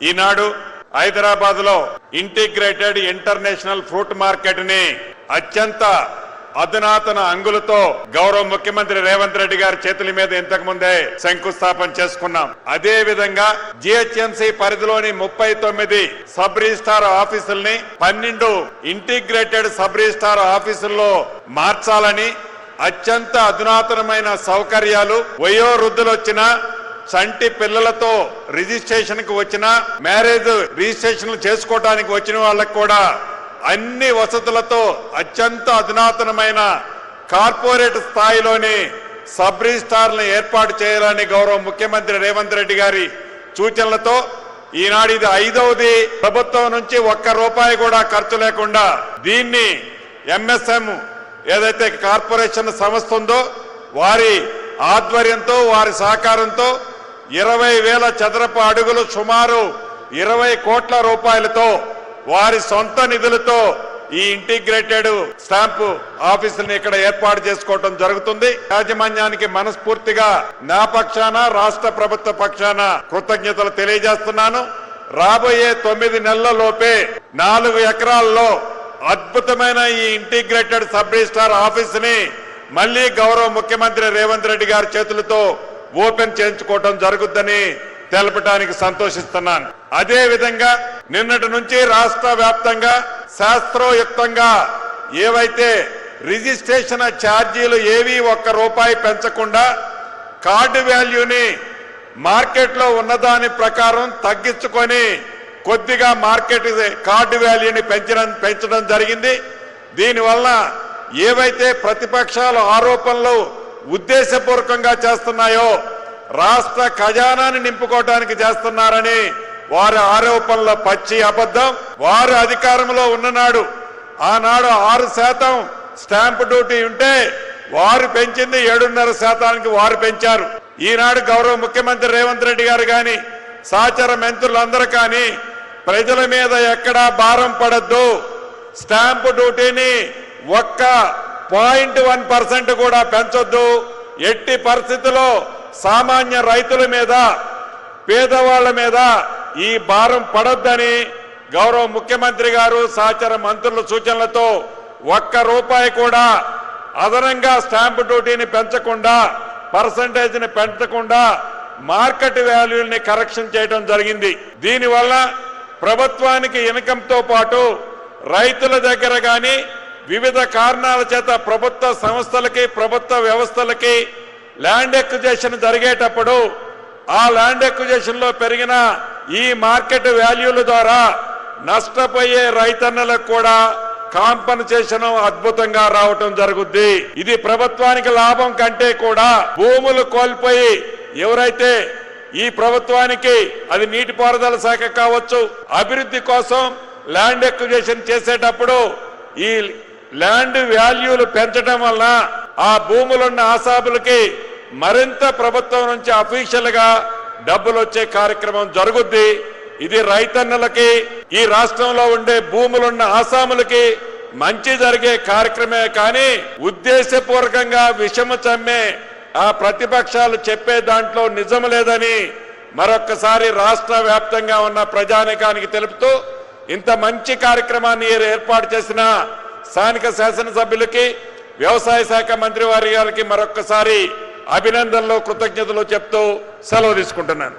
ఈనాడు హైదరాబాద్ లో integrated international fruit market ని అత్యంత అధునాతన అంగులతో గౌరవ ముఖ్యమంత్రి రేవంత్ రెడ్డి గారి చేతుల మీద ఇంతకు ముందే శంకుస్థాపన చేసుకున్నాం. అదే విధంగా జిహెచ్ఎంసీ పరిధిలోని 39 సబ్ రిజిస్టార్ ఆఫీసుల్ని 12 ఇంటిగ్రేటెడ్ సబ్ రిజిస్టార్ ఆఫీసుల్లో మార్చాలని, అత్యంత అధునాతనమైన సౌకర్యాలు, వయోవృద్ధులు వచ్చిన చంటి పిల్లలతో రిజిస్ట్రేషన్ కు వచ్చిన, మ్యారేజ్ రిజిస్ట్రేషన్ చేసుకోవడానికి వచ్చిన వాళ్ళకు కూడా అన్ని వసతులతో అత్యంత అధునాతనమైన కార్పొరేట్ స్థాయిలోని సబ్ రిజిస్టార్లను ఏర్పాటు చేయాలని గౌరవ ముఖ్యమంత్రి రేవంత్ రెడ్డి గారి సూచనలతో ఈనాడు ఇది 5వది ప్రభుత్వం నుంచి ₹1 కూడా ఖర్చు లేకుండా దీన్ని ఎంఎస్ఎం ఏదైతే కార్పొరేషన్ సంస్థ ఉందో వారి ఆధ్వర్యంతో, వారి సహకారంతో 20,000 చదరపు అడుగులు, సుమారు 20 కోట్ల రూపాయలతో వారి సొంత నిధులతో ఈ ఇంటిగ్రేటెడ్ స్టాంపు ఆఫీసులను ఇక్కడ ఏర్పాటు చేసుకోవడం జరుగుతుంది. యాజమాన్యానికి మనస్ఫూర్తిగా నా పక్షాన, రాష్ట్ర ప్రభుత్వ పక్షాన కృతజ్ఞతలు తెలియజేస్తున్నాను. రాబోయే 9 నెలల లోపే 4 ఎకరాల్లో అద్భుతమైన ఈ ఇంటిగ్రేటెడ్ సబ్ రిజిస్టార్ ఆఫీసుని మళ్లీ గౌరవ ముఖ్యమంత్రి రేవంత్ రెడ్డి గారి చేతులతో ఓపెన్ చేయించుకోవడం జరుగుతుందని తెలపడానికి సంతోషిస్తున్నాను. అదే విధంగా నిన్నటి నుంచి రాష్ట్ర వ్యాప్తంగా శాస్త్రోయుక్తంగా ఏవైతే రిజిస్ట్రేషన్ ఛార్జీలు ఏవి ₹1 పెంచకుండా కార్డు వాల్యూని మార్కెట్లో ఉన్నదాని ప్రకారం తగ్గించుకొని కొద్దిగా మార్కెట్ కార్డు వాల్యూని పెంచడం జరిగింది. దీనివల్ల ఏవైతే ప్రతిపక్షాలు ఆరోపణలు ఉద్దేశపూర్వకంగా చేస్తున్నాయో, రాష్ట్ర ఖజానాన్ని నింపుకోవడానికి చేస్తున్నారని వారి ఆరోపణల పచ్చి అబద్ధం. వారు అధికారంలో ఉన్ననాడు ఆనాడు 6% స్టాంప్ డ్యూటీ ఉంటే వారు పెంచింది 7.5% వారు పెంచారు. ఈనాడు గౌరవ ముఖ్యమంత్రి రేవంత్ రెడ్డి గారు కానీ, సహచర మంత్రులందరూ కానీ ప్రజల మీద ఎక్కడా భారం పడద్దు, స్టాంప్ డ్యూటీని 1.1% కూడా పెంచొద్దు, ఎట్టి పరిస్థితుల్లో సామాన్య రైతుల మీద, పేదవాళ్ల మీద ఈ భారం పడొద్దని గౌరవ ముఖ్యమంత్రి గారు సహచర మంత్రుల సూచనలతో ₹1 కూడా అదనంగా స్టాంప్ డ్యూటీని పెంచకుండా, పర్సంటేజ్ని పెంచకుండా మార్కెట్ వాల్యూని కరెక్షన్ చేయడం జరిగింది. దీనివల్ల ప్రభుత్వానికి ఇన్కంతో పాటు రైతుల దగ్గర కానీ వివిధ కారణాల చేత ప్రభుత్వ సంస్థలకి, ప్రభుత్వ వ్యవస్థలకి ల్యాండ్ ఎక్విజిషన్ జరిగేటప్పుడు ఆ ల్యాండ్ ఎక్విజిషన్ లో పెరిగిన ఈ మార్కెట్ వాల్యూల ద్వారా నష్టపోయే రైతన్నలకు కూడా కాంపన్సేషన్ అద్భుతంగా రావటం జరుగుద్ది. ఇది ప్రభుత్వానికి లాభం కంటే కూడా భూములు కోల్పోయి ఎవరైతే ఈ ప్రభుత్వానికి, అది నీటిపారుదల శాఖ కావచ్చు, అభివృద్ధి కోసం ల్యాండ్ ఎక్విజిషన్ చేసేటప్పుడు ఈ ల్యాండ్ వాల్యూలు పెంచడం వల్ల ఆ భూములున్న ఆసాములకి మరింత ప్రభుత్వం నుంచి అఫీషియల్ గా డబ్బులు వచ్చే కార్యక్రమం జరుగుద్ది. ఇది రైతన్నలకి, ఈ రాష్ట్రంలో ఉండే భూములున్న ఆసాములకి మంచి జరిగే కార్యక్రమే కానీ ఉద్దేశపూర్వకంగా విషము చమ్మే ఆ ప్రతిపక్షాలు చెప్పే దాంట్లో నిజం లేదని మరొక్కసారి రాష్ట్ర వ్యాప్తంగా ఉన్న ప్రజానీకానికి తెలుపుతూ, ఇంత మంచి కార్యక్రమాన్ని ఏర్పాటు చేసిన స్థానిక శాసనసభ్యులకి, వ్యవసాయ శాఖ మంత్రి వారి గారికి మరొక్కసారి అభినందనలు, కృతజ్ఞతలు చెప్తూ సెలవు తీసుకుంటున్నాను.